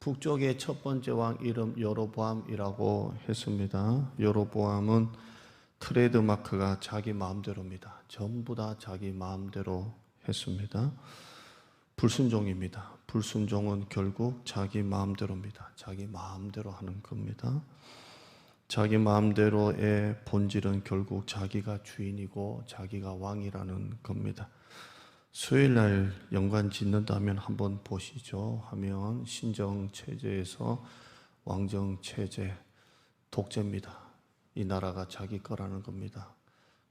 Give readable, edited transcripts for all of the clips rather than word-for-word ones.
북쪽의 첫 번째 왕 이름 여로보암이라고 했습니다. 여로보암은 트레이드마크가 자기 마음대로입니다. 전부 다 자기 마음대로 했습니다. 불순종입니다. 불순종은 결국 자기 마음대로입니다. 자기 마음대로 하는 겁니다. 자기 마음대로의 본질은 결국 자기가 주인이고 자기가 왕이라는 겁니다. 수요일날 연관 짓는다면 한번 보시죠. 하면 신정체제에서 왕정체제, 독재입니다. 이 나라가 자기 거라는 겁니다.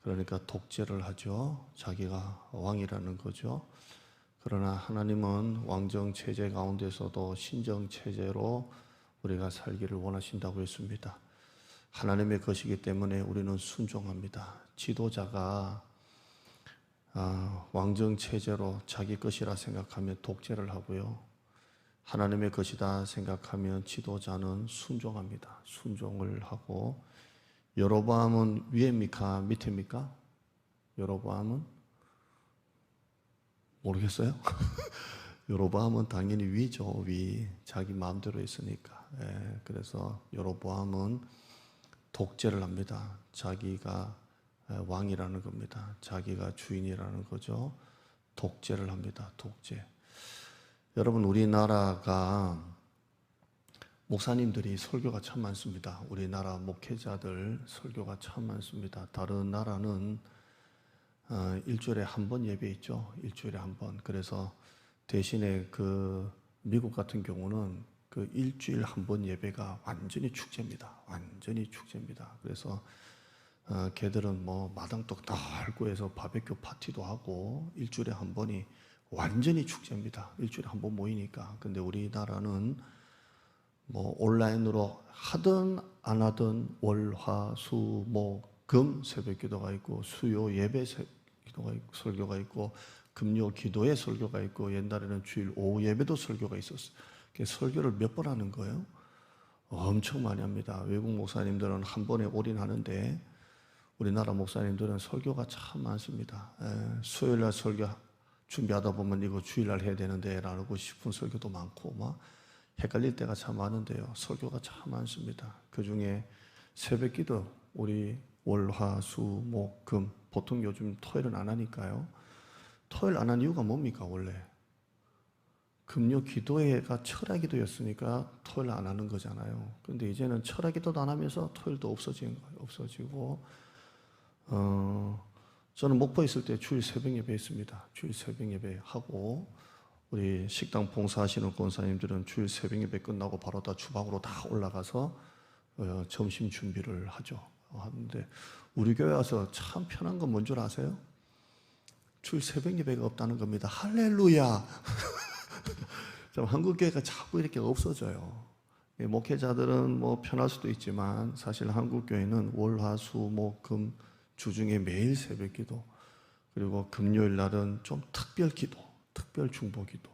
그러니까 독재를 하죠. 자기가 왕이라는 거죠. 그러나 하나님은 왕정체제 가운데서도 신정체제로 우리가 살기를 원하신다고 했습니다. 하나님의 것이기 때문에 우리는 순종합니다. 지도자가 왕정체제로 자기 것이라 생각하면 독재를 하고요. 하나님의 것이다 생각하면 지도자는 순종합니다. 순종을 하고. 여로보암은 위입니까? 밑입니까? 여로보암은? 모르겠어요? 여로보암은 당연히 위죠. 위. 자기 마음대로 했으니까. 그래서 여로보암은 독재를 합니다. 자기가 왕이라는 겁니다. 자기가 주인이라는 거죠. 독재를 합니다. 독재. 여러분, 우리나라가 목사님들이 설교가 참 많습니다. 우리나라 목회자들 설교가 참 많습니다. 다른 나라는 일주일에 한 번 예배 있죠. 일주일에 한 번. 그래서 대신에 미국 같은 경우는 일주일 한 번 예배가 완전히 축제입니다. 완전히 축제입니다. 그래서 걔들은 마당떡 달고 해서 바베큐 파티도 하고 일주일에 한 번이 완전히 축제입니다. 일주일에 한 번 모이니까. 근데 우리나라는 온라인으로 하든 안 하든 월, 화, 수, 목, 금 새벽 기도가 있고 수요 예배 기도가 있고 설교가 있고 금요 기도에 설교가 있고 옛날에는 주일 오후 예배도 설교가 있었어요. 설교를 몇 번 하는 거예요? 엄청 많이 합니다. 외국 목사님들은 한 번에 올인하는데 우리나라 목사님들은 설교가 참 많습니다. 수요일날 설교 준비하다 보면 이거 주일날 해야 되는데 라고 싶은 설교도 많고 헷갈릴 때가 참 많은데요. 설교가 참 많습니다. 그 중에 새벽 기도 우리 월, 화, 수, 목, 금 보통 요즘 토요일은 안 하니까요. 토요일 안 한 이유가 뭡니까 원래? 금요 기도회가 철야 기도였으니까 토요일 안 하는 거잖아요. 그런데 이제는 철야 기도도 안 하면서 토요일도 없어지고 저는 목포에 있을 때 주일 새벽 예배 했습니다. 주일 새벽 예배 하고 우리 식당 봉사하시는 권사님들은 주일 새벽 예배 끝나고 바로 다 주방으로 다 올라가서 점심 준비를 하죠. 하는데 우리 교회 와서 참 편한 건 뭔 줄 아세요? 주일 새벽 예배가 없다는 겁니다. 할렐루야. 좀 한국 교회가 자꾸 이렇게 없어져요. 목회자들은 편할 수도 있지만 사실 한국 교회는 월, 화, 수, 목, 금 주중에 매일 새벽 기도, 그리고 금요일 날은 좀 특별 기도, 특별 중보 기도,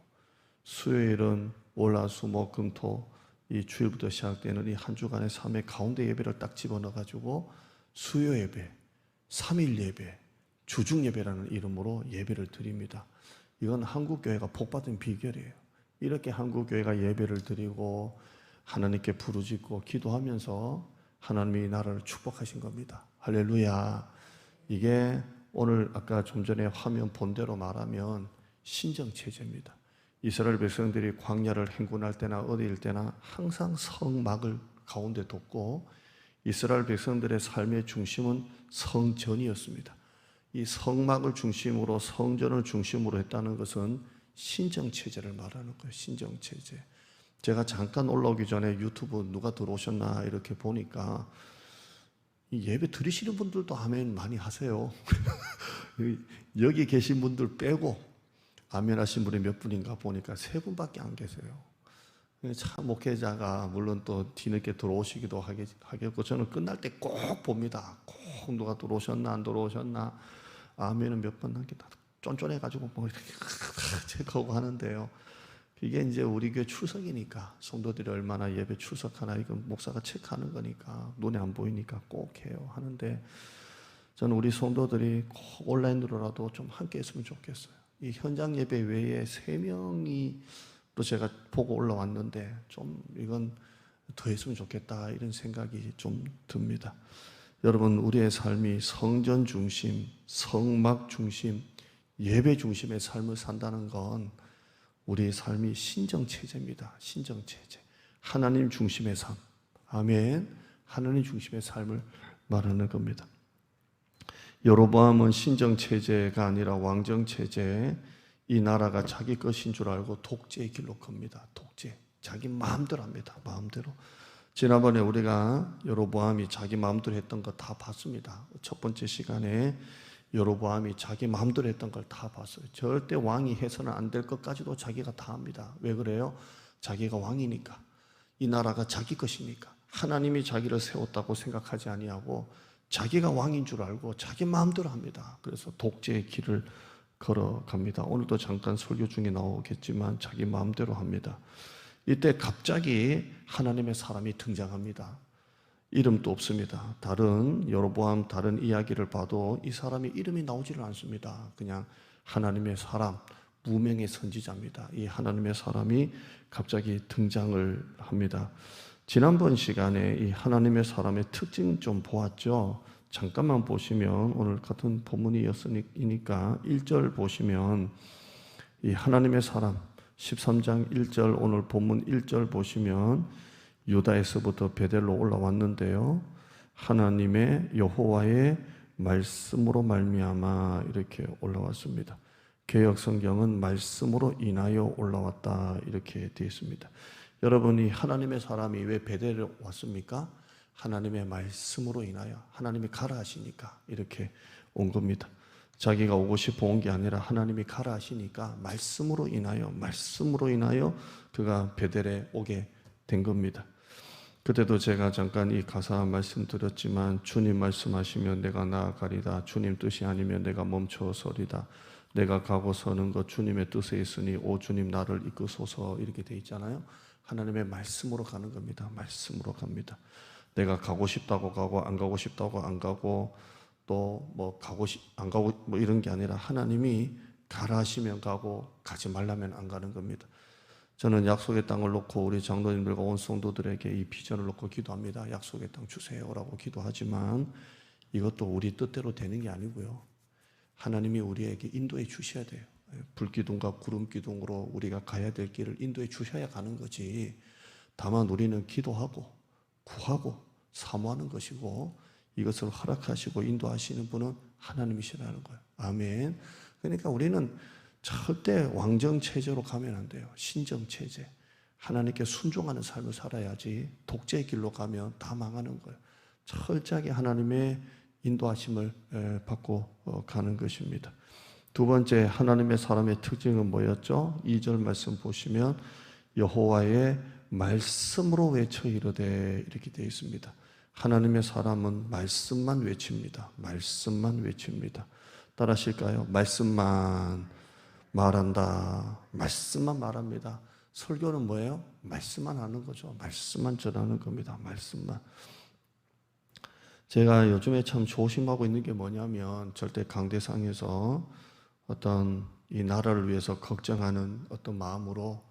수요일은 월, 화, 수, 목, 금, 토 이 주일부터 시작되는 이 한 주간의 삶의 가운데 예배를 딱 집어넣어가지고 수요 예배, 3일 예배, 주중 예배라는 이름으로 예배를 드립니다. 이건 한국 교회가 복받은 비결이에요. 이렇게 한국 교회가 예배를 드리고 하나님께 부르짖고 기도하면서 하나님이 나라를 축복하신 겁니다. 할렐루야. 이게 오늘 아까 좀 전에 화면 본대로 말하면 신정체제입니다. 이스라엘 백성들이 광야를 행군할 때나 어디일 때나 항상 성막을 가운데 뒀고 이스라엘 백성들의 삶의 중심은 성전이었습니다. 이 성막을 중심으로 성전을 중심으로 했다는 것은 신정체제를 말하는 거예요. 신정체제. 제가 잠깐 올라오기 전에 유튜브 누가 들어오셨나 이렇게 보니까 이 예배 들으시는 분들도 아멘 많이 하세요. 여기 계신 분들 빼고 아멘 하신 분이 몇 분인가 보니까 3분밖에 안 계세요. 참 목회자가 물론 또 뒤늦게 들어오시기도 하겠고 저는 끝날 때 꼭 봅니다. 꼭 누가 들어오셨나 안 들어오셨나 아멘은 몇 번 남게 다 쫀쫀해가지고 이렇게 체크하고 하는데요. 이게 이제 우리 교회 출석이니까 성도들이 얼마나 예배 출석하나 이건 목사가 체크하는 거니까 눈에 안 보이니까 꼭 해요. 하는데 저는 우리 성도들이 꼭 온라인으로라도 좀 함께 했으면 좋겠어요. 이 현장 예배 외에 3명이 또 제가 보고 올라왔는데 좀 이건 더 했으면 좋겠다 이런 생각이 좀 듭니다. 여러분, 우리의 삶이 성전 중심, 성막 중심, 예배 중심의 삶을 산다는 건 우리의 삶이 신정체제입니다. 신정체제. 하나님 중심의 삶. 아멘. 하나님 중심의 삶을 말하는 겁니다. 여로보암은 신정체제가 아니라 왕정체제, 이 나라가 자기 것인 줄 알고 독재의 길로 겁니다. 독재. 자기 마음대로 합니다. 마음대로. 지난번에 우리가 여로보암이 자기 마음대로 했던 거 다 봤습니다. 첫 번째 시간에 여로보암이 자기 마음대로 했던 걸 다 봤어요. 절대 왕이 해서는 안 될 것까지도 자기가 다 합니다. 왜 그래요? 자기가 왕이니까. 이 나라가 자기 것이니까. 하나님이 자기를 세웠다고 생각하지 아니하고 자기가 왕인 줄 알고 자기 마음대로 합니다. 그래서 독재의 길을 걸어갑니다. 오늘도 잠깐 설교 중에 나오겠지만 자기 마음대로 합니다. 이때 갑자기 하나님의 사람이 등장합니다. 이름도 없습니다. 다른 여로보암 다른 이야기를 봐도 이 사람이 이름이 나오지를 않습니다. 그냥 하나님의 사람, 무명의 선지자입니다. 이 하나님의 사람이 갑자기 등장을 합니다. 지난번 시간에 이 하나님의 사람의 특징 좀 보았죠. 잠깐만 보시면 오늘 같은 본문이니까 1절 보시면 이 하나님의 사람 13장 1절 오늘 본문 1절 보시면 유다에서부터 베델로 올라왔는데요. 하나님의 여호와의 말씀으로 말미암아 이렇게 올라왔습니다. 개역 성경은 말씀으로 인하여 올라왔다 이렇게 되어 있습니다. 여러분이 하나님의 사람이 왜 베델에 왔습니까? 하나님의 말씀으로 인하여 하나님이 가라 하시니까 이렇게 온 겁니다. 자기가 오고 싶어 온 게 아니라 하나님이 가라 하시니까 말씀으로 인하여 그가 베델에 오게 된 겁니다. 그때도 제가 잠깐 이 가사 말씀드렸지만 주님 말씀하시면 내가 나아가리다. 주님 뜻이 아니면 내가 멈춰서리다. 내가 가고 서는 것 주님의 뜻에 있으니 오 주님 나를 이끄소서 이렇게 돼 있잖아요. 하나님의 말씀으로 가는 겁니다. 말씀으로 갑니다. 내가 가고 싶다고 가고 안 가고 싶다고 안 가고 또 뭐 안 가고 뭐 이런 게 아니라 하나님이 가라 하시면 가고 가지 말라면 안 가는 겁니다. 저는 약속의 땅을 놓고 우리 장로님들과 온 성도들에게 이 비전을 놓고 기도합니다. 약속의 땅 주세요라고 기도하지만 이것도 우리 뜻대로 되는 게 아니고요. 하나님이 우리에게 인도해 주셔야 돼요. 불기둥과 구름기둥으로 우리가 가야 될 길을 인도해 주셔야 가는 거지. 다만 우리는 기도하고 구하고 사모하는 것이고 이것을 허락하시고 인도하시는 분은 하나님이시라는 거예요. 아멘. 그러니까 우리는 절대 왕정체제로 가면 안 돼요. 신정체제. 하나님께 순종하는 삶을 살아야지 독재의 길로 가면 다 망하는 거예요. 철저하게 하나님의 인도하심을 받고 가는 것입니다. 두 번째 하나님의 사람의 특징은 뭐였죠? 2절 말씀 보시면 여호와의 말씀으로 외쳐 이르되 이렇게 되어 있습니다. 하나님의 사람은 말씀만 외칩니다. 말씀만 외칩니다. 따라하실까요? 말씀만 말한다. 말씀만 말합니다. 설교는 뭐예요? 말씀만 하는 거죠. 말씀만 전하는 겁니다. 말씀만. 제가 요즘에 참 조심하고 있는 게 뭐냐면 절대 강대상에서 어떤 이 나라를 위해서 걱정하는 어떤 마음으로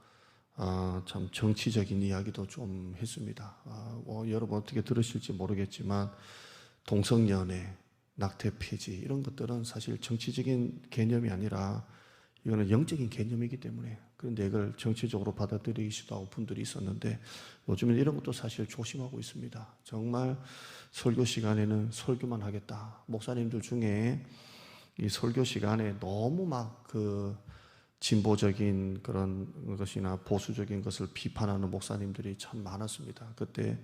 참 정치적인 이야기도 좀 했습니다. 여러분 어떻게 들으실지 모르겠지만 동성연애, 낙태 폐지 이런 것들은 사실 정치적인 개념이 아니라 이거는 영적인 개념이기 때문에 그런데 이걸 정치적으로 받아들이기도 하고 분들이 있었는데 요즘은 이런 것도 사실 조심하고 있습니다. 정말 설교 시간에는 설교만 하겠다. 목사님들 중에 이 설교 시간에 너무 막 진보적인 그런 것이나 보수적인 것을 비판하는 목사님들이 참 많았습니다. 그때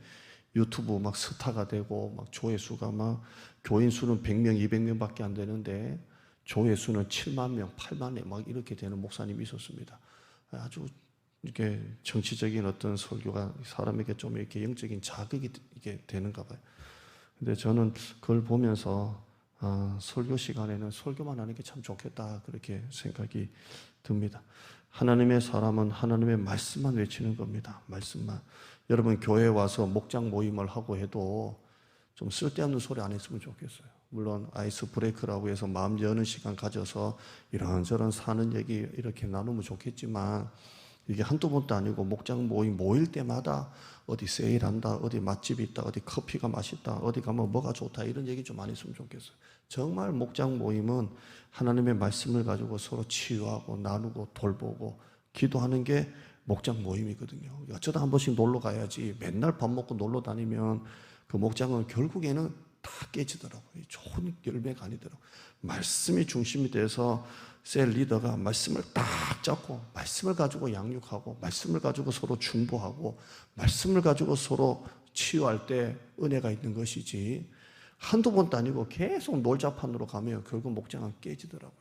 유튜브 막 스타가 되고 막 조회수가 막 교인 수는 100명, 200명밖에 안 되는데 조회수는 7만 명, 8만 명 막 이렇게 되는 목사님이 있었습니다. 아주 이렇게 정치적인 어떤 설교가 사람에게 좀 이렇게 영적인 자극이 이게 되는가 봐요. 근데 저는 그걸 보면서 설교 시간에는 설교만 하는 게 참 좋겠다 그렇게 생각이 듭니다. 하나님의 사람은 하나님의 말씀만 외치는 겁니다. 말씀만. 여러분 교회에 와서 목장 모임을 하고 해도 좀 쓸데없는 소리 안 했으면 좋겠어요. 물론 아이스 브레이크라고 해서 마음 여는 시간 가져서 이런저런 사는 얘기 이렇게 나누면 좋겠지만 이게 한두 번도 아니고 목장 모임 모일 때마다 어디 세일한다, 어디 맛집이 있다, 어디 커피가 맛있다, 어디 가면 뭐가 좋다, 이런 얘기 좀 안 했으면 좋겠어요. 정말 목장 모임은 하나님의 말씀을 가지고 서로 치유하고 나누고 돌보고 기도하는 게 목장 모임이거든요. 어쩌다 한 번씩 놀러 가야지 맨날 밥 먹고 놀러 다니면 그 목장은 결국에는 다 깨지더라고요. 좋은 열매가 아니더라고요. 말씀이 중심이 돼서 셀 리더가 말씀을 딱 잡고 말씀을 가지고 양육하고 말씀을 가지고 서로 중보하고 말씀을 가지고 서로 치유할 때 은혜가 있는 것이지, 한두 번도 아니고 계속 놀자판으로 가면 결국 목장은 깨지더라고요.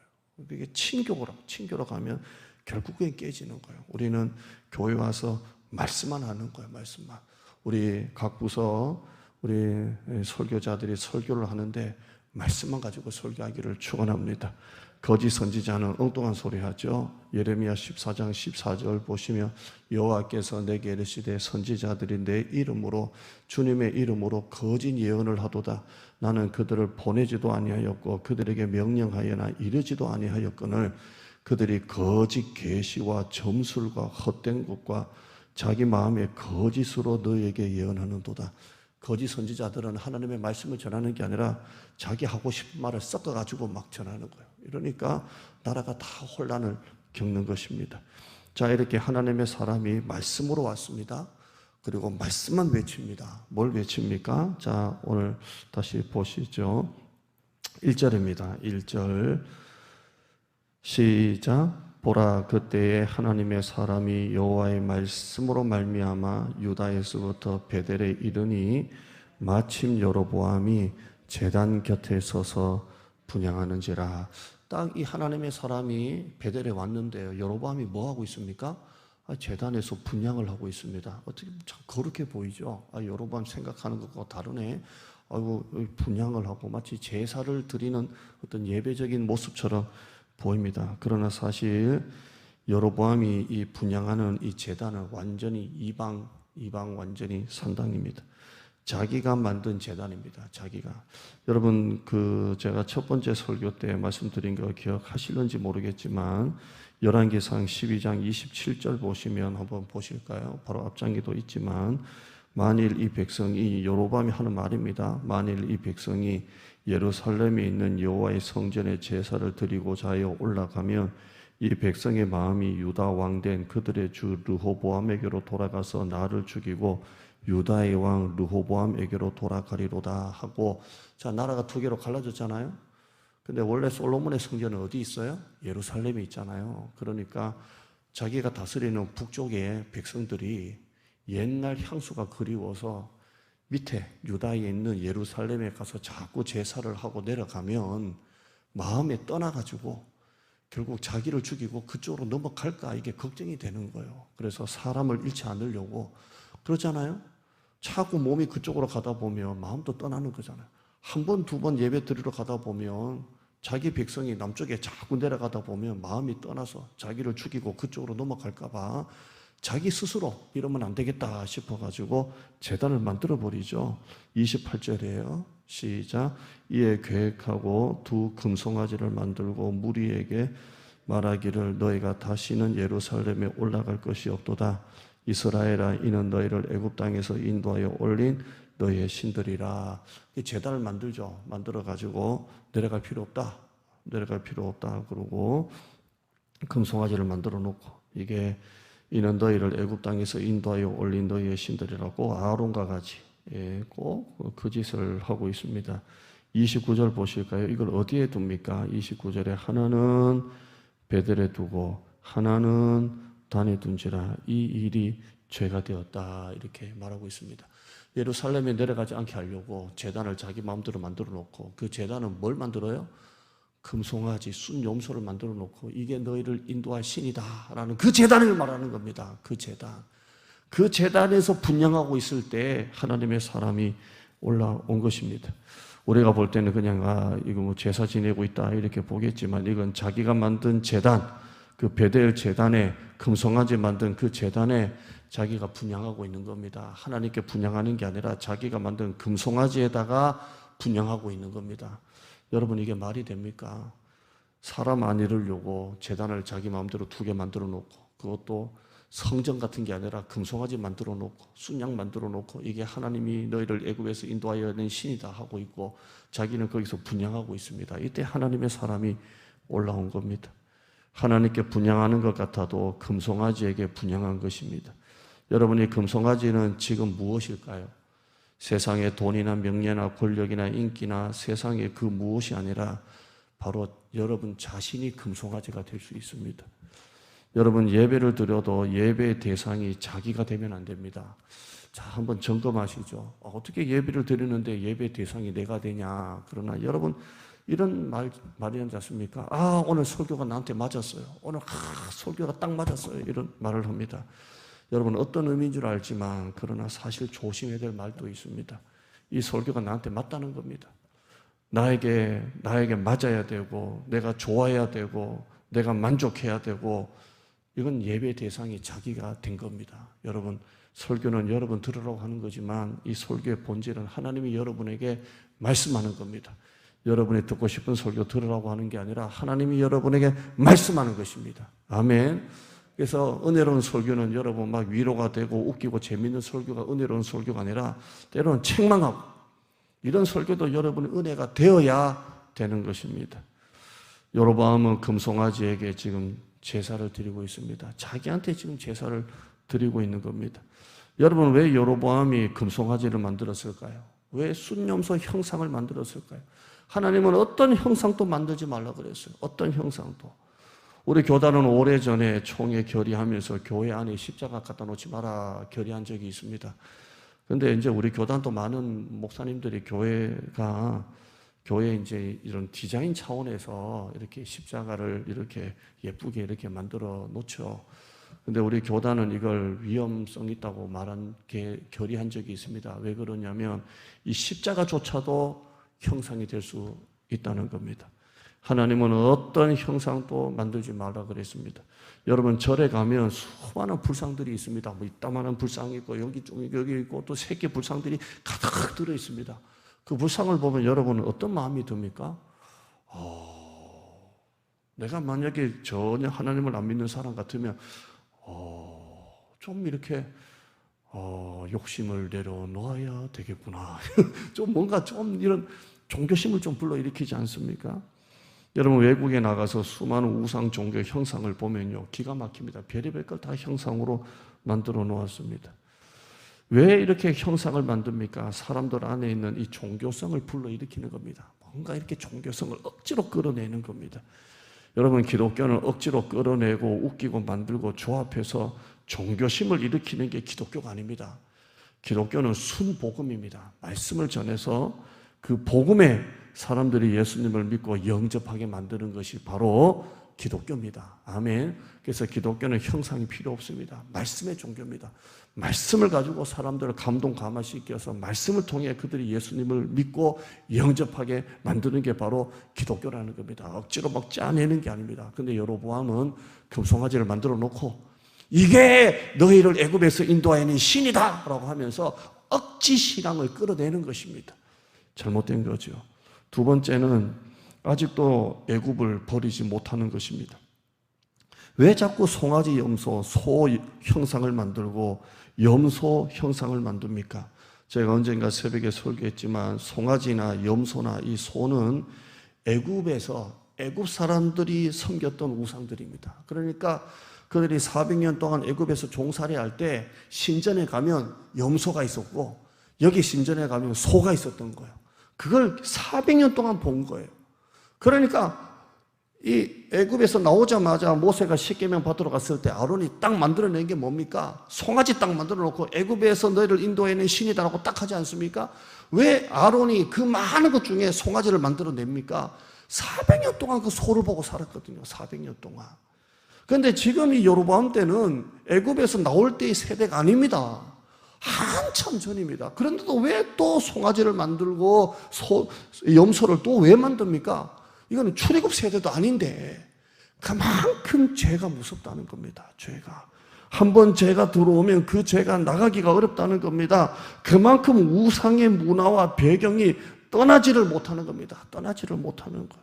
이게 친교로 가면 결국엔 깨지는 거예요. 우리는 교회 와서 말씀만 하는 거예요. 말씀만. 우리 각 부서 우리 설교자들이 설교를 하는데 말씀만 가지고 설교하기를 축원합니다. 거짓 선지자는 엉뚱한 소리 하죠. 예레미야 14장 14절 보시면 여호와께서 내게 이르시되 선지자들이 내 이름으로 주님의 이름으로 거짓 예언을 하도다. 나는 그들을 보내지도 아니하였고 그들에게 명령하여나 이르지도 아니하였거늘 그들이 거짓 계시와 점술과 헛된 것과 자기 마음의 거짓으로 너에게 예언하는도다. 거짓 선지자들은 하나님의 말씀을 전하는 게 아니라 자기 하고 싶은 말을 섞어가지고 막 전하는 거예요. 이러니까 나라가 다 혼란을 겪는 것입니다. 자, 이렇게 하나님의 사람이 말씀으로 왔습니다. 그리고 말씀만 외칩니다. 뭘 외칩니까? 자, 오늘 다시 보시죠. 1절입니다. 1절 시작. 보라, 그때에 하나님의 사람이 여호와의 말씀으로 말미암아 유다에서부터 베델에 이르니 마침 여로보암이 제단 곁에 서서 분향하는지라. 딱 이 하나님의 사람이 베델에 왔는데요, 여로보암이 뭐 하고 있습니까? 제단에서 분향을 하고 있습니다. 어떻게 참 거룩해 보이죠? 여로보암 생각하는 것과 다르네. 아이고, 분향을 하고 마치 제사를 드리는 어떤 예배적인 모습처럼 보입니다. 그러나 사실 여로보암이 이 분향하는 이 제단은 완전히 이방 완전히 산당입니다. 자기가 만든 제단입니다. 자기가. 여러분, 제가 첫 번째 설교 때 말씀드린 거 기억하실는지 모르겠지만 열왕기상 12장 27절 보시면 한번 보실까요? 바로 앞장에도 있지만, 만일 이 백성이, 여로보암이 하는 말입니다. 만일 이 백성이 예루살렘에 있는 여호와의 성전에 제사를 드리고자 하여 올라가면 이 백성의 마음이 유다 왕된 그들의 주 르호보암에게로 돌아가서 나를 죽이고 유다의 왕 르호보암에게로 돌아가리로다 하고, 자, 나라가 두 개로 갈라졌잖아요. 근데 원래 솔로몬의 성전은 어디 있어요? 예루살렘에 있잖아요. 그러니까 자기가 다스리는 북쪽의 백성들이 옛날 향수가 그리워서 밑에 유다에 있는 예루살렘에 가서 자꾸 제사를 하고 내려가면 마음에 떠나가지고 결국 자기를 죽이고 그쪽으로 넘어갈까, 이게 걱정이 되는 거예요. 그래서 사람을 잃지 않으려고 그러잖아요. 자꾸 몸이 그쪽으로 가다 보면 마음도 떠나는 거잖아요. 한 번, 두 번 예배 드리러 가다 보면 자기 백성이 남쪽에 자꾸 내려가다 보면 마음이 떠나서 자기를 죽이고 그쪽으로 넘어갈까 봐 자기 스스로 이러면 안 되겠다 싶어가지고 제단을 만들어버리죠. 28절이에요. 시작. 이에 계획하고 두 금송아지를 만들고 무리에게 말하기를 너희가 다시는 예루살렘에 올라갈 것이 없도다. 이스라엘아, 이는 너희를 애굽 땅에서 인도하여 올린 너희의 신들이라. 제단을 만들죠. 만들어가지고 내려갈 필요 없다. 그러고 금송아지를 만들어 놓고, 이는 너희를 애굽 땅에서 인도하여 올린 너희의 신들이라고 아론과 같이 꼭 그 짓을 하고 있습니다. 29절 보실까요? 이걸 어디에 둡니까? 29절에 하나는 베델에 두고 하나는 단에 둔지라. 이 일이 죄가 되었다, 이렇게 말하고 있습니다. 예루살렘에 내려가지 않게 하려고 제단을 자기 마음대로 만들어 놓고, 그 제단은 뭘 만들어요? 금송아지, 순염소를 만들어 놓고 이게 너희를 인도할 신이다 라는 그 제단을 말하는 겁니다. 그 제단에서 분향하고 있을 때 하나님의 사람이 올라온 것입니다. 우리가 볼 때는 그냥 이거 뭐 제사 지내고 있다 이렇게 보겠지만, 이건 자기가 만든 제단, 그 베델 제단에 금송아지 만든 그 제단에 자기가 분향하고 있는 겁니다. 하나님께 분향하는 게 아니라 자기가 만든 금송아지에다가 분향하고 있는 겁니다. 여러분, 이게 말이 됩니까? 사람 안 잃으려고 제단을 자기 마음대로 두 개 만들어 놓고, 그것도 성전 같은 게 아니라 금송아지 만들어 놓고 순양 만들어 놓고 이게 하나님이 너희를 애굽에서 인도하여 낸 신이다 하고 있고 자기는 거기서 분향하고 있습니다. 이때 하나님의 사람이 올라온 겁니다. 하나님께 분향하는 것 같아도 금송아지에게 분향한 것입니다. 여러분이 금송아지는 지금 무엇일까요? 세상의 돈이나 명예나 권력이나 인기나 세상의 그 무엇이 아니라 바로 여러분 자신이 금송아지가 될 수 있습니다. 여러분 예배를 드려도 예배의 대상이 자기가 되면 안 됩니다. 자, 한번 점검하시죠. 어떻게 예배를 드리는데 예배의 대상이 내가 되냐. 그러나 여러분 이런 말이 하지 않습니까? 오늘 설교가 나한테 맞았어요. 오늘 설교가 딱 맞았어요. 이런 말을 합니다. 여러분 어떤 의미인 줄 알지만 그러나 사실 조심해야 될 말도 있습니다. 이 설교가 나한테 맞다는 겁니다. 나에게 맞아야 되고 내가 좋아해야 되고 내가 만족해야 되고 이건 예배 대상이 자기가 된 겁니다. 여러분 설교는 여러분 들으라고 하는 거지만 이 설교의 본질은 하나님이 여러분에게 말씀하는 겁니다. 여러분이 듣고 싶은 설교 들으라고 하는 게 아니라 하나님이 여러분에게 말씀하는 것입니다. 아멘. 그래서 은혜로운 설교는 여러분 막 위로가 되고 웃기고 재밌는 설교가 은혜로운 설교가 아니라 때로는 책망하고 이런 설교도 여러분의 은혜가 되어야 되는 것입니다. 여로보암은 금송아지에게 지금 제사를 드리고 있습니다. 자기한테 지금 제사를 드리고 있는 겁니다. 여러분 왜 여로보암이 금송아지를 만들었을까요? 왜 순염소 형상을 만들었을까요? 하나님은 어떤 형상도 만들지 말라 그랬어요. 어떤 형상도. 우리 교단은 오래전에 총회 결의하면서 교회 안에 십자가 갖다 놓지 마라 결의한 적이 있습니다. 그런데 이제 우리 교단도 많은 목사님들이 교회 이제 이런 디자인 차원에서 이렇게 십자가를 이렇게 예쁘게 이렇게 만들어 놓죠. 근데 우리 교단은 이걸 위험성 있다고 결의한 적이 있습니다. 왜 그러냐면 이 십자가조차도 형상이 될 수 있다는 겁니다. 하나님은 어떤 형상도 만들지 말라 그랬습니다. 여러분 절에 가면 수많은 불상들이 있습니다. 뭐 이따만한 불상이 있고 여기 있고 또 새끼 불상들이 가득 들어 있습니다. 그 불상을 보면 여러분은 어떤 마음이 듭니까? 내가 만약에 전혀 하나님을 안 믿는 사람 같으면 좀 이렇게 욕심을 내려놓아야 되겠구나. 좀 뭔가 좀 이런 종교심을 좀 불러일으키지 않습니까? 여러분 외국에 나가서 수많은 우상 종교 형상을 보면요 기가 막힙니다. 별의별 걸 다 형상으로 만들어 놓았습니다. 왜 이렇게 형상을 만듭니까? 사람들 안에 있는 이 종교성을 불러일으키는 겁니다. 뭔가 이렇게 종교성을 억지로 끌어내는 겁니다. 여러분 기독교는 억지로 끌어내고 웃기고 만들고 조합해서 종교심을 일으키는 게 기독교가 아닙니다. 기독교는 순복음입니다. 말씀을 전해서 그 복음에 사람들이 예수님을 믿고 영접하게 만드는 것이 바로 기독교입니다. 아멘. 그래서 기독교는 형상이 필요 없습니다. 말씀의 종교입니다. 말씀을 가지고 사람들을 감동 감화시켜서 말씀을 통해 그들이 예수님을 믿고 영접하게 만드는 게 바로 기독교라는 겁니다. 억지로 막 짜내는 게 아닙니다. 근데 여로보암은 금송아지를 만들어 놓고 이게 너희를 애굽에서 인도하여낸 신이다 라고 하면서 억지 신앙을 끌어내는 것입니다. 잘못된 거죠. 두 번째는 아직도 애굽을 버리지 못하는 것입니다. 왜 자꾸 송아지, 염소, 소 형상을 만들고 염소 형상을 만듭니까? 제가 언젠가 새벽에 설교했지만 송아지나 염소나 이 소는 애굽에서 애굽 사람들이 섬겼던 우상들입니다. 그러니까 그들이 400년 동안 애굽에서 종살이할 때 신전에 가면 염소가 있었고 여기 신전에 가면 소가 있었던 거예요. 그걸 400년 동안 본 거예요. 그러니까 이 애굽에서 나오자마자 모세가 십계명 받으러 갔을 때 아론이 딱 만들어낸 게 뭡니까? 송아지 딱 만들어 놓고 애굽에서 너희를 인도해낸 신이다라고 딱 하지 않습니까? 왜 아론이 그 많은 것 중에 송아지를 만들어냅니까? 400년 동안 그 소를 보고 살았거든요. 400년 동안. 그런데 지금 이 여로보암 때는 애굽에서 나올 때의 세대가 아닙니다. 한참 전입니다. 그런데도 왜 또 송아지를 만들고 염소를 또 왜 만듭니까? 이거는 출애굽 세대도 아닌데 그만큼 죄가 무섭다는 겁니다. 죄가. 한번 죄가 들어오면 그 죄가 나가기가 어렵다는 겁니다. 그만큼 우상의 문화와 배경이 떠나지를 못하는 겁니다. 떠나지를 못하는 거예요.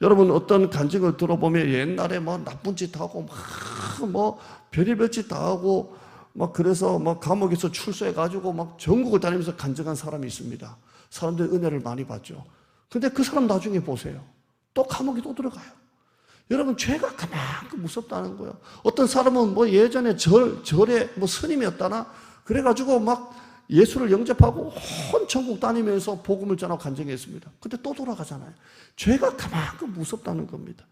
여러분 어떤 간증을 들어보면 옛날에 뭐 나쁜 짓 하고 막 뭐 별의별 짓 다 하고 막 그래서 막 감옥에서 출소해가지고 막 전국을 다니면서 간증한 사람이 있습니다. 사람들이 은혜를 많이 받죠. 근데 그 사람 나중에 보세요. 또 감옥에 또 들어가요. 여러분, 죄가 그만큼 무섭다는 거예요. 어떤 사람은 뭐 예전에 절에 뭐 스님이었다나 그래가지고 막 예수를 영접하고 온 천국 다니면서 복음을 전하고 간증했습니다. 근데 또 돌아가잖아요. 죄가 그만큼 무섭다는 겁니다.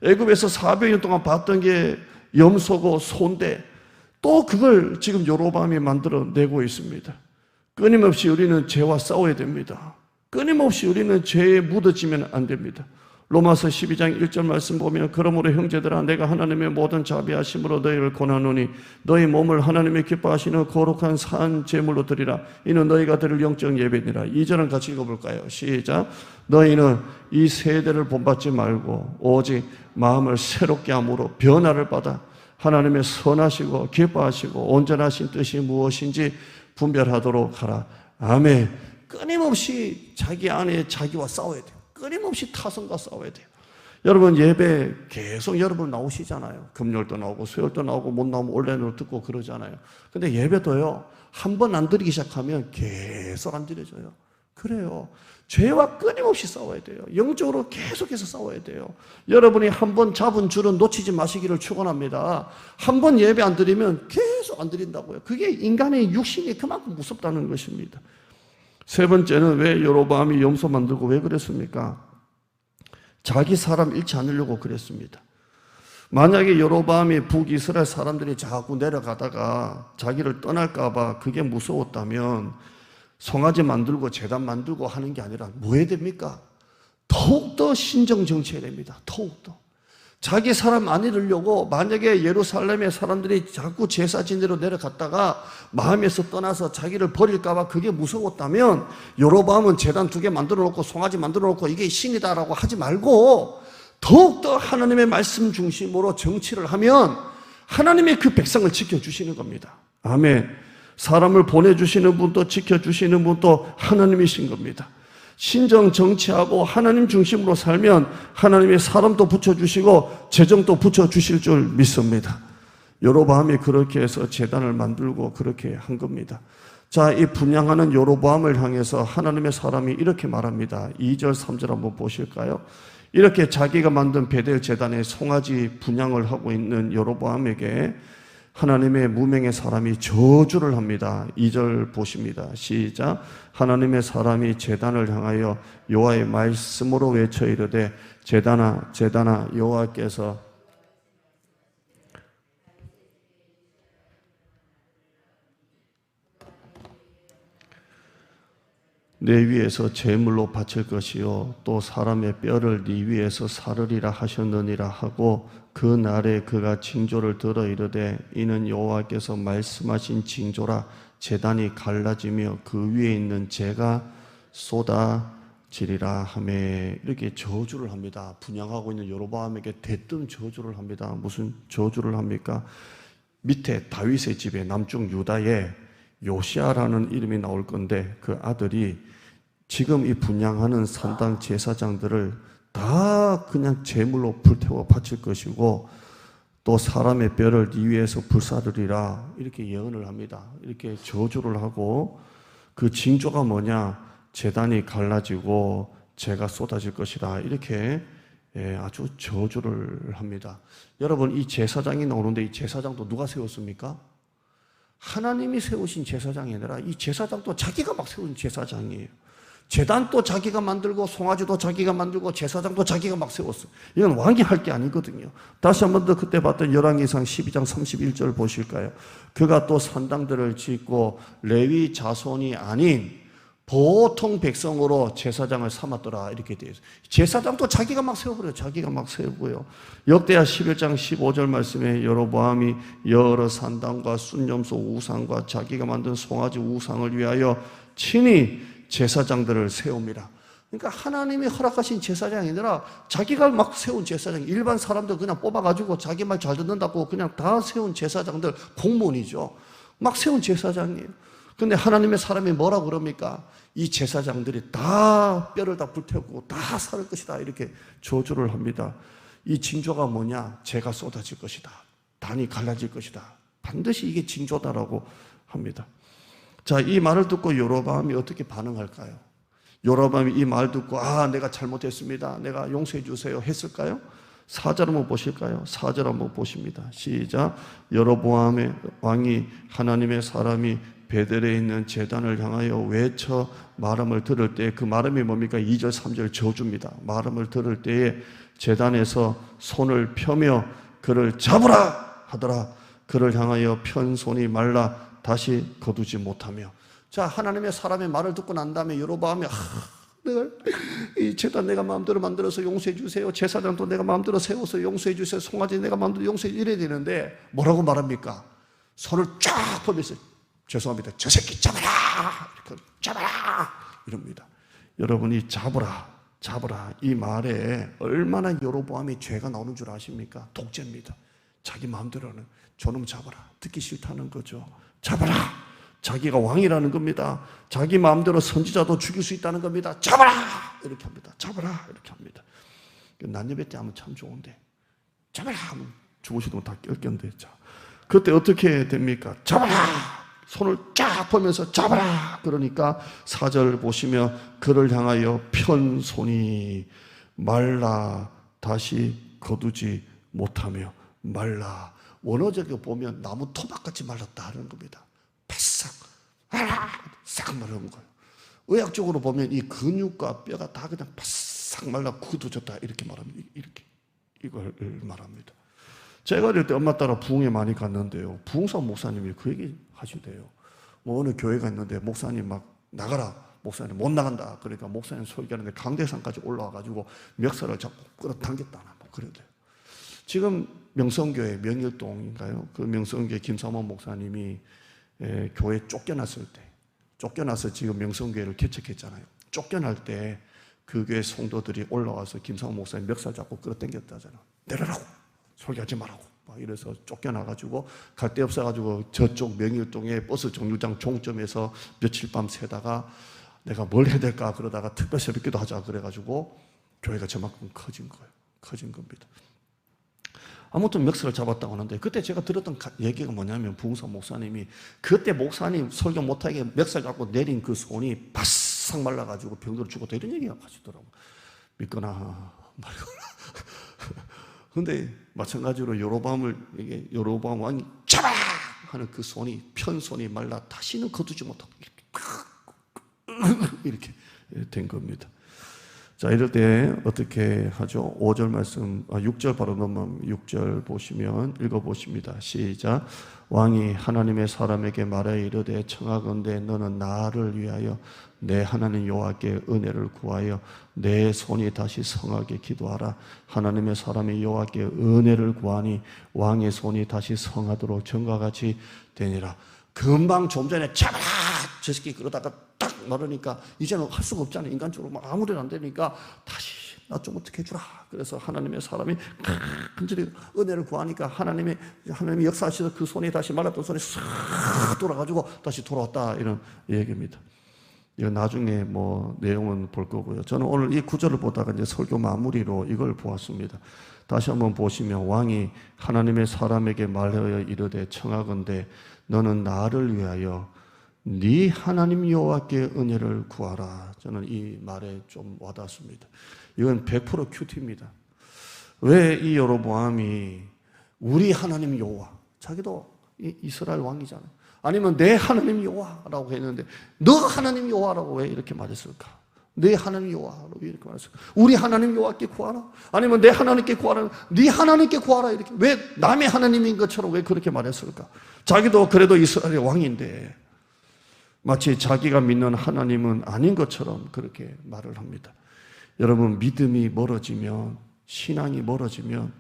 애굽에서 400년 동안 봤던 게 염소고 소인데 또 그걸 지금 여로보암이 만들어내고 있습니다. 끊임없이 우리는 죄와 싸워야 됩니다. 끊임없이 우리는 죄에 묻어지면 안 됩니다. 로마서 12장 1절 말씀 보면 그러므로 형제들아 내가 하나님의 모든 자비하심으로 너희를 권하노니 너희 몸을 하나님의 기뻐하시는 거룩한 산 제물로 드리라. 이는 너희가 드릴 영적 예배니라. 2절은 같이 읽어볼까요? 시작. 너희는 이 세대를 본받지 말고 오직 마음을 새롭게 함으로 변화를 받아 하나님의 선하시고 기뻐하시고 온전하신 뜻이 무엇인지 분별하도록 하라. 아멘. 끊임없이 자기 안에 자기와 싸워야 돼요. 끊임없이 타성과 싸워야 돼요. 여러분, 예배 계속 여러분 나오시잖아요. 금요일도 나오고 수요일도 나오고 못 나오면 온라인으로 듣고 그러잖아요. 근데 예배도요, 한 번 안 드리기 시작하면 계속 안 드려져요. 그래요. 죄와 끊임없이 싸워야 돼요. 영적으로 계속해서 싸워야 돼요. 여러분이 한 번 잡은 줄은 놓치지 마시기를 축원합니다. 한 번 예배 안 드리면 계속 안 드린다고요. 그게 인간의 육신이 그만큼 무섭다는 것입니다. 세 번째는 왜 여로보암이 염소 만들고 왜 그랬습니까? 자기 사람 잃지 않으려고 그랬습니다. 만약에 여로보암이 북이스라엘 사람들이 자꾸 내려가다가 자기를 떠날까 봐 그게 무서웠다면 송아지 만들고 제단 만들고 하는 게 아니라 뭐 해야 됩니까? 더욱더 신정 정치해야 됩니다. 더욱더. 자기 사람 안 잃으려고 만약에 예루살렘의 사람들이 자꾸 제사 지내러 내려갔다가 마음에서 떠나서 자기를 버릴까 봐 그게 무서웠다면 여로보암은 제단 2개 만들어 놓고 송아지 만들어 놓고 이게 신이다라고 하지 말고 더욱더 하나님의 말씀 중심으로 정치를 하면 하나님의 그 백성을 지켜주시는 겁니다. 아멘. 사람을 보내주시는 분도 지켜주시는 분도 하나님이신 겁니다. 신정 정치하고 하나님 중심으로 살면 하나님의 사람도 붙여주시고 재정도 붙여주실 줄 믿습니다. 여로보암이 그렇게 해서 제단을 만들고 그렇게 한 겁니다. 자, 이 분향하는 여로보암을 향해서 하나님의 사람이 이렇게 말합니다. 2절 3절 한번 보실까요? 이렇게 자기가 만든 베델 제단에 송아지 분향을 하고 있는 여로보암에게 하나님의 무명의 사람이 저주를 합니다. 2절 보십니다. 시작. 하나님의 사람이 제단을 향하여 여호와의 말씀으로 외쳐 이르되 제단아 제단아 여호와께서 내 위에서 제물로 바칠 것이요 또 사람의 뼈를 네 위에서 사르리라 하셨느니라 하고 그 날에 그가 징조를 들어 이르되 이는 여호와께서 말씀하신 징조라 제단이 갈라지며 그 위에 있는 재가 쏟아지리라 하며 이렇게 저주를 합니다. 분향하고 있는 여로보암에게 대뜸 저주를 합니다. 무슨 저주를 합니까? 밑에 다윗의 집에 남쪽 유다에 요시아라는 이름이 나올 건데 그 아들이 지금 이 분향하는 산당 제사장들을 다 그냥 제물로 불태워 바칠 것이고 또 사람의 뼈를 네 위에서 불사르리라 이렇게 예언을 합니다. 이렇게 저주를 하고 그 징조가 뭐냐? 제단이 갈라지고 재가 쏟아질 것이다. 이렇게 아주 저주를 합니다. 여러분, 이 제사장이 나오는데 이 제사장도 누가 세웠습니까? 하나님이 세우신 제사장이 아니라 이 제사장도 자기가 막 세운 제사장이에요. 제단도 자기가 만들고 송아지도 자기가 만들고 제사장도 자기가 막 세웠어요. 이건 왕이 할 게 아니거든요. 다시 한 번 더 그때 봤던 열왕기상 12장 31절 보실까요? 그가 또 산당들을 짓고 레위 자손이 아닌 보통 백성으로 제사장을 삼았더라 이렇게 되어 있어요. 제사장도 자기가 막 세워버려요. 자기가 막 세우고요. 역대하 11장 15절 말씀에 여로보암이 여러 산당과 순염소 우상과 자기가 만든 송아지 우상을 위하여 친히 제사장들을 세웁니다. 그러니까 하나님이 허락하신 제사장이 아니라 자기가 막 세운 제사장, 일반 사람들 그냥 뽑아가지고 자기 말 잘 듣는다고 그냥 다 세운 제사장들, 공무원이죠. 막 세운 제사장이에요. 근데 하나님의 사람이 뭐라고 그럽니까? 이 제사장들이 다 뼈를 다 불태우고 다 살을 것이다 이렇게 저주를 합니다. 이 징조가 뭐냐? 재가 쏟아질 것이다. 단이 갈라질 것이다. 반드시 이게 징조다라고 합니다. 자, 이 말을 듣고 여로보암이 어떻게 반응할까요? 여로보암이 이 말 듣고 내가 잘못했습니다, 내가 용서해 주세요 했을까요? 4절 한번 보실까요? 4절 한번 보십니다. 시작. 여로보암의 왕이 하나님의 사람이 베델에 있는 제단을 향하여 외쳐 말음을 들을 때, 그 말음이 뭡니까? 2절 3절 저주입니다. 말음을 들을 때에 제단에서 손을 펴며 그를 잡으라 하더라. 그를 향하여 편 손이 말라 다시 거두지 못하며. 자, 하나님의 사람의 말을 듣고 난 다음에 여로보암이 이 제단 내가 마음대로 만들어서 용서해 주세요, 제사장도 내가 마음대로 세워서 용서해 주세요, 송아지 내가 마음대로 용서해 이래야 되는데 뭐라고 말합니까? 손을 쫙 펴면서 죄송합니다, 저 새끼 잡아라, 이렇게 잡아라 이럽니다. 여러분이 잡아라 이 말에 얼마나 여로보암의 죄가 나오는 줄 아십니까? 독재입니다. 자기 마음대로는 저놈 잡아라, 듣기 싫다는 거죠. 잡아라, 자기가 왕이라는 겁니다. 자기 마음대로 선지자도 죽일 수 있다는 겁니다. 잡아라 이렇게 합니다. 잡아라 이렇게 합니다. 난예배 때 하면 참 좋은데 잡아라 하면 죽으시면 다 껴있겠는데, 자, 그때 어떻게 됩니까? 잡아라, 손을 쫙 펴면서 잡아라. 그러니까 4절 보시면 그를 향하여 편 손이 말라 다시 거두지 못하며. 말라, 원어적으로 보면 나무 토막같이 말랐다 하는 겁니다. 바싹 싹 마른 거예요. 의학적으로 보면 이 근육과 뼈가 다 그냥 바싹 말라 굳어졌다 이렇게 말합니다. 이렇게 이걸 말합니다. 제가 어릴 때 엄마 따라 부흥에 많이 갔는데요, 부흥사 목사님이 그 얘기 하시대요. 뭐 어느 교회가 있는데 목사님 막 나가라, 목사님 못 나간다. 그러니까 목사님 설교하는데 강대상까지 올라와가지고 멱살을 잡고 끌어당겼다, 뭐 그래도요. 지금 명성교회 명일동인가요? 그 명성교회 김삼원 목사님이 교회 쫓겨났을 때, 쫓겨나서 지금 명성교회를 개척했잖아요. 쫓겨날 때 그 교회 성도들이 올라와서 김삼원 목사님 멱살 잡고 끌어당겼다잖아요. 내려라고, 설교하지 말라고 막 이래서 쫓겨나가지고 갈 데 없어가지고 저쪽 명일동에 버스 정류장 종점에서 며칠 밤 새다가 내가 뭘 해야 될까 그러다가 특별 새벽기도 하자 그래가지고 교회가 저만큼 커진 거예요. 커진 겁니다. 아무튼 멱살을 잡았다고 하는데, 그때 제가 들었던 얘기가 뭐냐면 부흥사 목사님이 그때 목사님 설교 못하게 멱살 잡고 내린 그 손이 바싹 말라가지고 병들어 죽었다 이런 얘기가 하시더라고요. 믿거나 말거나. 근데 마찬가지로 여로보암 왕이 잡아 하는 그 손이, 편 손이 말라 다시는 거두지 못하고 이렇게 된 겁니다. 자, 이럴 때 어떻게 하죠? 5절 말씀, 6절 바로 넘어가면 6절 보시면 읽어보십니다. 시작. 왕이 하나님의 사람에게 말하여 이르되 청하건대 너는 나를 위하여 내 하나님 여호와께 은혜를 구하여 내 손이 다시 성하게 기도하라. 하나님의 사람이 여호와께 은혜를 구하니 왕의 손이 다시 성하도록 전과 같이 되니라. 금방 좀 전에 잡아라 저 새끼 그러다가 딱 말하니까 이제는 할 수가 없잖아요. 인간적으로 막 아무데나 안 되니까 다시 나 좀 어떻게 해주라. 그래서 하나님의 사람이 간절히 은혜를 구하니까 하나님이 역사하셔서 그 손이 다시 말랐던 손이 싹 돌아가지고 다시 돌아왔다, 이런 얘기입니다. 이거 나중에 뭐 내용은 볼 거고요. 저는 오늘 이 구절을 보다가 이제 설교 마무리로 이걸 보았습니다. 다시 한번 보시면 왕이 하나님의 사람에게 말하여 이르되 청하건대 너는 나를 위하여 네 하나님 여호와께 은혜를 구하라. 저는 이 말에 좀 와닿습니다. 이건 100% 큐티입니다. 왜 이 여로보암이 우리 하나님 여호와, 자기도 이스라엘 왕이잖아요. 아니면 내 하나님 여호와라고 했는데 너 하나님 여호와라고 왜 이렇게 말했을까? 내 하나님 여호와라고 이렇게 말했을까? 우리 하나님 여호와께 구하라. 아니면 내 하나님께 구하라. 네 하나님께 구하라. 이렇게 왜 남의 하나님인 것처럼 왜 그렇게 말했을까? 자기도 그래도 이스라엘의 왕인데 마치 자기가 믿는 하나님은 아닌 것처럼 그렇게 말을 합니다. 여러분, 믿음이 멀어지면, 신앙이 멀어지면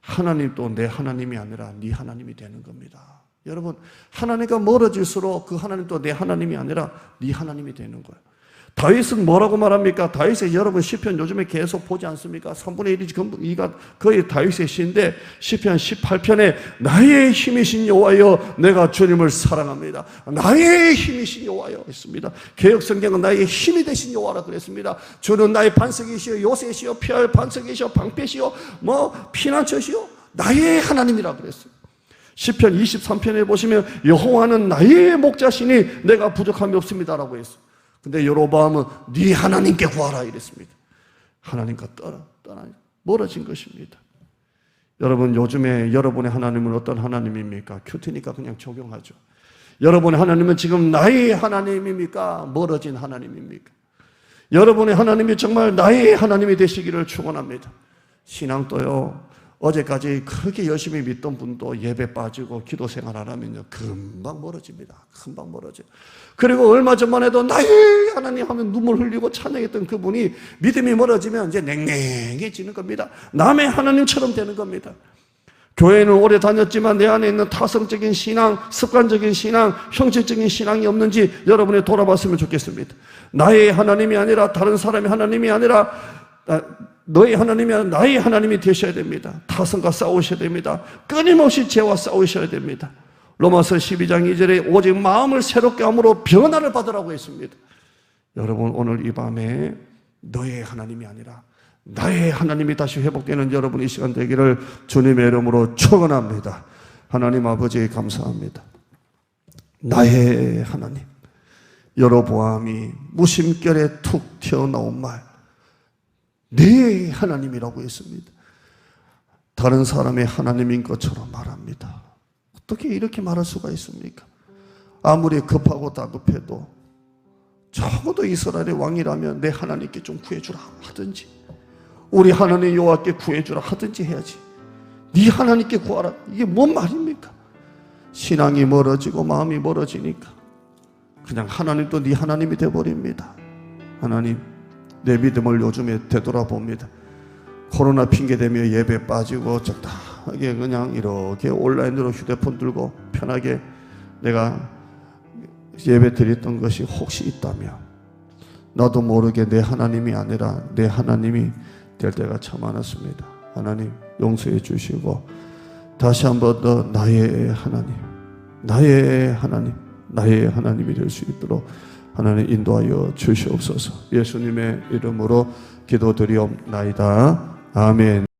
하나님도 내 하나님이 아니라 네 하나님이 되는 겁니다. 여러분, 하나님과 멀어질수록 그 하나님도 내 하나님이 아니라 네 하나님이 되는 거예요. 다윗은 뭐라고 말합니까? 다윗의 여러분 시편 요즘에 계속 보지 않습니까? 3분의 1이 거의 다윗의 시인데 시편 18편에 나의 힘이신 여호와여 내가 주님을 사랑합니다. 나의 힘이신 여호와여 했습니다. 개역성경은 나의 힘이 되신 여호와라 그랬습니다. 주는 나의 반석이시여 요새시여 피할 반석이시여 방패시여 뭐 피난처시여 나의 하나님이라 그랬어요. 시편 23편에 보시면 여호와는 나의 목자시니 내가 부족함이 없습니다라고 했어요. 근데 여로보암은 네 하나님께 구하라 이랬습니다. 하나님과 떠나 멀어진 것입니다. 여러분, 요즘에 여러분의 하나님은 어떤 하나님입니까? 큐티니까 그냥 적용하죠. 여러분의 하나님은 지금 나의 하나님입니까? 멀어진 하나님입니까? 여러분의 하나님이 정말 나의 하나님이 되시기를 축원합니다. 신앙도요, 어제까지 그렇게 열심히 믿던 분도 예배 빠지고 기도 생활 안 하면요, 금방 멀어집니다. 금방 멀어져요. 그리고 얼마 전만 해도 나의 하나님 하면 눈물 흘리고 찬양했던 그분이 믿음이 멀어지면 이제 냉랭해지는 겁니다. 남의 하나님처럼 되는 겁니다. 교회는 오래 다녔지만 내 안에 있는 타성적인 신앙, 습관적인 신앙, 형식적인 신앙이 없는지 여러분이 돌아봤으면 좋겠습니다. 나의 하나님이 아니라 다른 사람의 하나님이 아니라 너의 하나님이 아니라 나의 하나님이 되셔야 됩니다. 타성과 싸우셔야 됩니다. 끊임없이 죄와 싸우셔야 됩니다. 로마서 12장 2절에 오직 마음을 새롭게 함으로 변화를 받으라고 했습니다. 여러분, 오늘 이 밤에 너의 하나님이 아니라 나의 하나님이 다시 회복되는 여러분 이 시간 되기를 주님의 이름으로 축원합니다. 하나님 아버지 감사합니다. 나의 하나님, 여로보암이 무심결에 툭 튀어나온 말, 네 하나님이라고 했습니다. 다른 사람의 하나님인 것처럼 말합니다. 어떻게 이렇게 말할 수가 있습니까? 아무리 급하고 다급해도 적어도 이스라엘의 왕이라면 내 하나님께 좀 구해주라 하든지, 우리 하나님 여호와께 구해주라 하든지 해야지. 네 하나님께 구하라, 이게 뭔 말입니까? 신앙이 멀어지고 마음이 멀어지니까 그냥 하나님도 네 하나님이 돼버립니다. 하나님, 내 믿음을 요즘에 되돌아봅니다. 코로나 핑계대며 예배 빠지고 적당하게 그냥 이렇게 온라인으로 휴대폰 들고 편하게 내가 예배 드렸던 것이 혹시 있다면 나도 모르게 내 하나님이 아니라 내 하나님이 될 때가 참 많았습니다. 하나님 용서해 주시고 다시 한번 더 나의 하나님, 나의 하나님, 나의 하나님이 될 수 있도록 하나님 인도하여 주시옵소서. 예수님의 이름으로 기도드리옵나이다. 아멘.